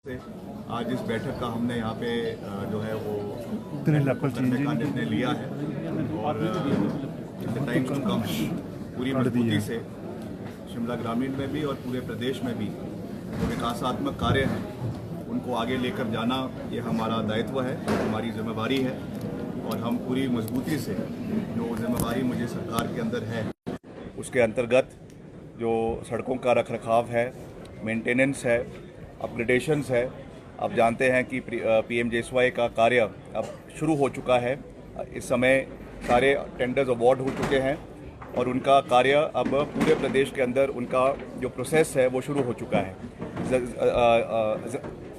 से आज इस बैठक का हमने यहाँ पे जो है वो करने का निर्णय लिया है और टाइम टू कम पूरी मजबूती से शिमला ग्रामीण में भी और पूरे प्रदेश में भी जो विकासात्मक कार्य हैं उनको आगे लेकर जाना ये हमारा दायित्व है, हमारी जिम्मेवारी है और हम पूरी मजबूती से जो जिम्मेवारी मुझे सरकार के अंदर है उसके अंतर्गत जो सड़कों का रखरखाव है, मेंटेनेंस है, अपग्रेडेशंस है। आप जानते हैं कि PMJSY का कार्य अब शुरू हो चुका है। इस समय सारे टेंडर्स अवार्ड हो चुके हैं और उनका कार्य अब पूरे प्रदेश के अंदर उनका जो प्रोसेस है वो शुरू हो चुका है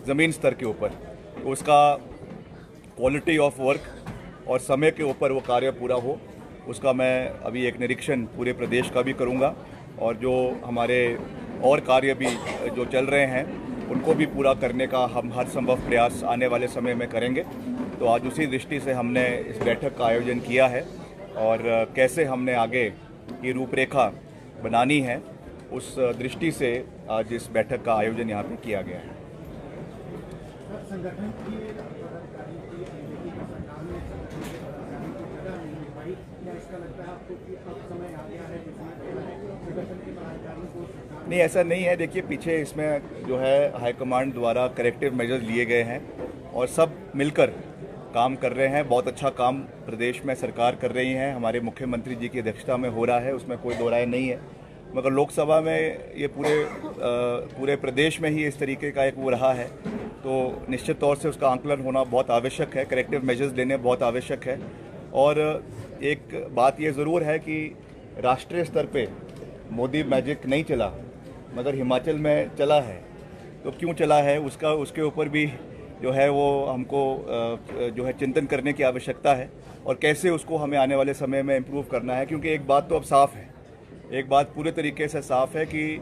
ज़मीन स्तर के ऊपर। तो उसका क्वालिटी ऑफ वर्क और समय के ऊपर वो कार्य पूरा हो, उसका मैं अभी एक निरीक्षण पूरे प्रदेश का भी करूँगा और जो हमारे और कार्य भी जो चल रहे हैं उनको भी पूरा करने का हम हर संभव प्रयास आने वाले समय में करेंगे। तो आज उसी दृष्टि से हमने इस बैठक का आयोजन किया है और कैसे हमने आगे की रूपरेखा बनानी है उस दृष्टि से आज इस बैठक का आयोजन यहाँ पे किया गया है। नहीं, ऐसा नहीं है। देखिए, पीछे इसमें जो है हाईकमांड द्वारा करेक्टिव मेजर्स लिए गए हैं और सब मिलकर काम कर रहे हैं। बहुत अच्छा काम प्रदेश में सरकार कर रही है, हमारे मुख्यमंत्री जी की अध्यक्षता में हो रहा है, उसमें कोई दो राय नहीं है। मगर लोकसभा में ये पूरे प्रदेश में ही इस तरीके का एक वो रहा है, तो निश्चित तौर से उसका आंकलन होना बहुत आवश्यक है, करेक्टिव मेजर्स लेने बहुत आवश्यक है। और एक बात ये ज़रूर है कि राष्ट्रीय स्तर पे मोदी मैजिक नहीं चला, मगर हिमाचल में चला है। तो क्यों चला है उसके ऊपर भी जो है वो हमको जो है चिंतन करने की आवश्यकता है और कैसे उसको हमें आने वाले समय में इम्प्रूव करना है। क्योंकि एक बात तो अब साफ़ है, एक बात पूरे तरीके से साफ़ है कि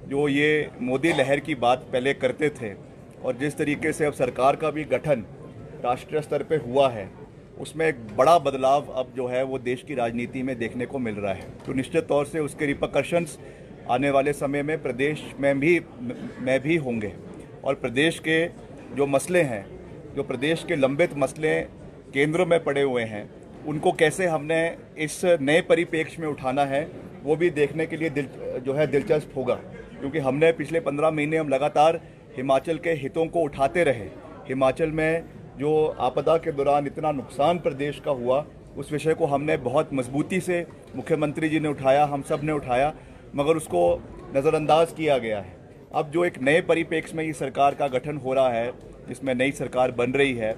जो ये मोदी लहर की बात पहले करते थे और जिस तरीके से अब सरकार का भी गठन राष्ट्रीय स्तर पे हुआ है, उसमें एक बड़ा बदलाव अब जो है वो देश की राजनीति में देखने को मिल रहा है। तो निश्चित तौर से उसके रिपरकशंस आने वाले समय में प्रदेश में भी होंगे और प्रदेश के जो मसले हैं, जो प्रदेश के लंबित मसले केंद्र में पड़े हुए हैं, उनको कैसे हमने इस नए परिप्रेक्ष्य में उठाना है वो भी देखने के लिए दिलचस्प होगा। क्योंकि हमने पिछले 15 महीने हम लगातार हिमाचल के हितों को उठाते रहे। हिमाचल में जो आपदा के दौरान इतना नुकसान प्रदेश का हुआ, उस विषय को हमने बहुत मजबूती से मुख्यमंत्री जी ने उठाया, हम सब ने उठाया, मगर उसको नज़रअंदाज किया गया है। अब जो एक नए परिप्रेक्ष्य में ये सरकार का गठन हो रहा है, जिसमें नई सरकार बन रही है,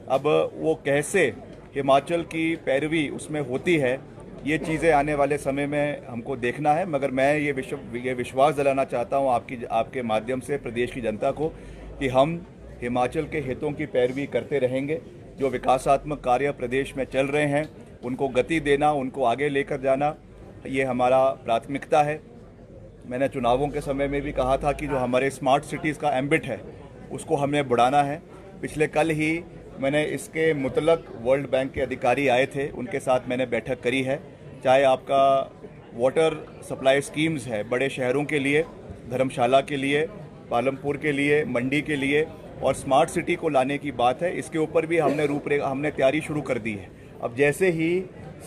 अब वो कैसे हिमाचल की पैरवी उसमें होती है, ये चीज़ें आने वाले समय में हमको देखना है। मगर मैं ये विश्वास दिलाना चाहता हूँ आपके माध्यम से प्रदेश की जनता को कि हम हिमाचल के हितों की पैरवी करते रहेंगे। जो विकासात्मक कार्य प्रदेश में चल रहे हैं उनको गति देना, उनको आगे लेकर जाना, ये हमारा प्राथमिकता है। मैंने चुनावों के समय में भी कहा था कि जो हमारे स्मार्ट सिटीज़ का एम्बिट है उसको हमें बढ़ाना है। पिछले कल ही मैंने इसके मुतलक वर्ल्ड बैंक के अधिकारी आए थे, उनके साथ मैंने बैठक करी है। चाहे आपका वाटर सप्लाई स्कीम्स है बड़े शहरों के लिए, धर्मशाला के लिए, पालमपुर के लिए, मंडी के लिए, और स्मार्ट सिटी को लाने की बात है, इसके ऊपर भी हमने तैयारी शुरू कर दी है। अब जैसे ही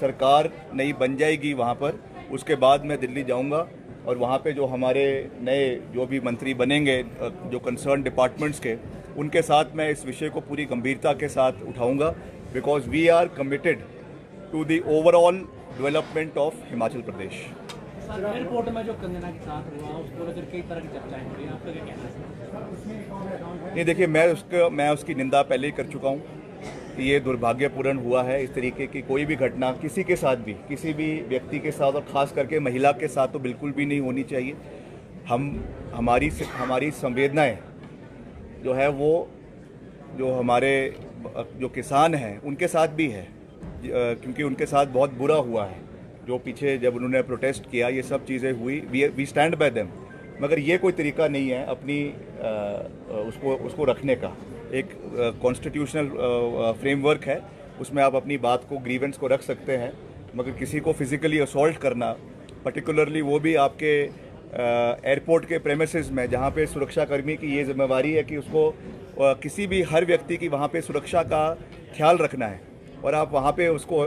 सरकार नई बन जाएगी वहाँ पर, उसके बाद मैं दिल्ली जाऊँगा और वहाँ पे जो हमारे नए जो भी मंत्री बनेंगे जो कंसर्न डिपार्टमेंट्स के, उनके साथ मैं इस विषय को पूरी गंभीरता के साथ उठाऊँगा। Because we are committed to the overall development of Himachal Pradesh. Airport में जो कंगना के साथ हुआ उसको लेकर कई तरह की चर्चाएं हो रही हैं, आपका क्या कहना है? नहीं, देखिए, मैं उसकी निंदा पहले ही कर चुका हूँ कि ये दुर्भाग्यपूर्ण हुआ है। इस तरीके की कोई भी घटना किसी के साथ भी, किसी भी व्यक्ति के साथ, और ख़ास करके महिला के साथ तो बिल्कुल भी नहीं होनी चाहिए। हमारी संवेदनाएं जो है वो जो हमारे जो किसान हैं उनके साथ भी है, क्योंकि उनके साथ बहुत बुरा हुआ है। जो पीछे जब उन्होंने प्रोटेस्ट किया, ये सब चीज़ें हुई, वी स्टैंड बाय देम। मगर ये कोई तरीका नहीं है अपनी उसको रखने का। एक कॉन्स्टिट्यूशनल फ्रेमवर्क है, उसमें आप अपनी बात को, ग्रीवेंस को रख सकते हैं, मगर किसी को फिजिकली असॉल्ट करना, पर्टिकुलरली वो भी आपके एयरपोर्ट के प्रेमिसेस में, जहाँ पे सुरक्षाकर्मी की ये जिम्मेवारी है कि उसको किसी भी हर व्यक्ति की वहाँ पे सुरक्षा का ख्याल रखना है, और आप वहाँ पे उसको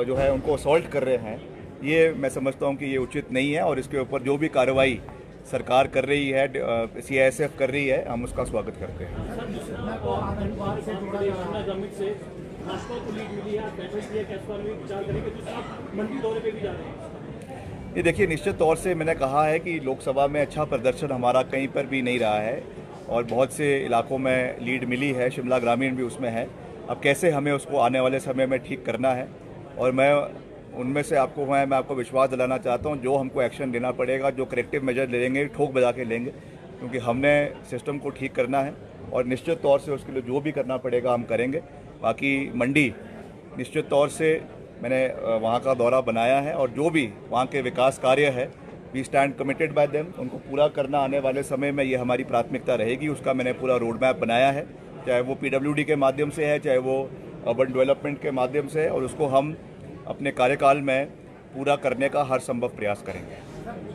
जो है उनको असॉल्ट कर रहे हैं, ये मैं समझता हूँ कि ये उचित नहीं है। और इसके ऊपर जो भी कार्रवाई सरकार कर रही है, CISF कर रही है, हम उसका स्वागत करते हैं। ये देखिए, निश्चित तौर से मैंने कहा है कि लोकसभा में अच्छा प्रदर्शन हमारा कहीं पर भी नहीं रहा है और बहुत से इलाकों में लीड मिली है, शिमला ग्रामीण भी उसमें है। अब कैसे हमें उसको आने वाले समय में ठीक करना है, और मैं उनमें से मैं आपको विश्वास दिलाना चाहता हूं, जो हमको एक्शन लेना पड़ेगा, जो करेक्टिव मेजर लेंगे, ठोक बजा के लेंगे, क्योंकि हमने सिस्टम को ठीक करना है और निश्चित तौर से उसके लिए जो भी करना पड़ेगा हम करेंगे। बाकी मंडी निश्चित तौर से मैंने वहाँ का दौरा बनाया है, और जो भी वहाँ के विकास कार्य है, we stand committed by them, उनको पूरा करना आने वाले समय में ये हमारी प्राथमिकता रहेगी। उसका मैंने पूरा रोड मैप बनाया है, चाहे वो PWD के माध्यम से है, चाहे वो अर्बन डेवलपमेंट के माध्यम से है, और उसको हम अपने कार्यकाल में पूरा करने का हर संभव प्रयास करेंगे।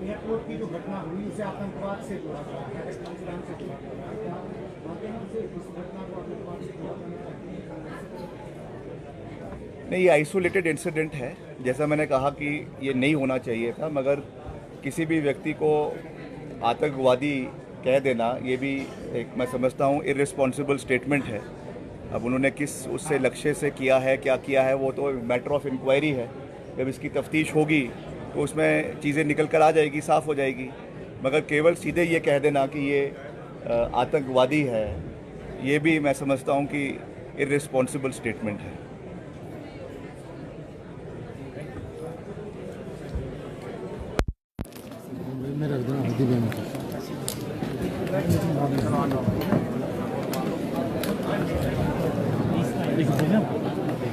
एयरपोर्ट की जो घटना हुई उसे आतंकवाद से जोड़ा गया है, इस्लाम से जोड़ा गया है, माध्यम से इस घटना को आतंकवाद से जोड़ा गया है। नहीं, ये आइसोलेटेड इंसिडेंट है। जैसा मैंने कहा कि ये नहीं होना चाहिए था, मगर किसी भी व्यक्ति को आतंकवादी कह देना, ये भी एक मैं समझता हूँ इररिस्पॉन्सिबल स्टेटमेंट है। अब उन्होंने किस उससे लक्ष्य से किया है, क्या किया है, वो तो मैटर ऑफ इंक्वायरी है। जब इसकी तफ्तीश होगी तो उसमें चीज़ें निकल कर आ जाएगी, साफ़ हो जाएगी। मगर केवल सीधे ये कह देना कि ये आतंकवादी है, ये भी मैं समझता हूँ कि इररिस्पॉन्सिबल स्टेटमेंट है। मेरा हल्दी बेन देखिए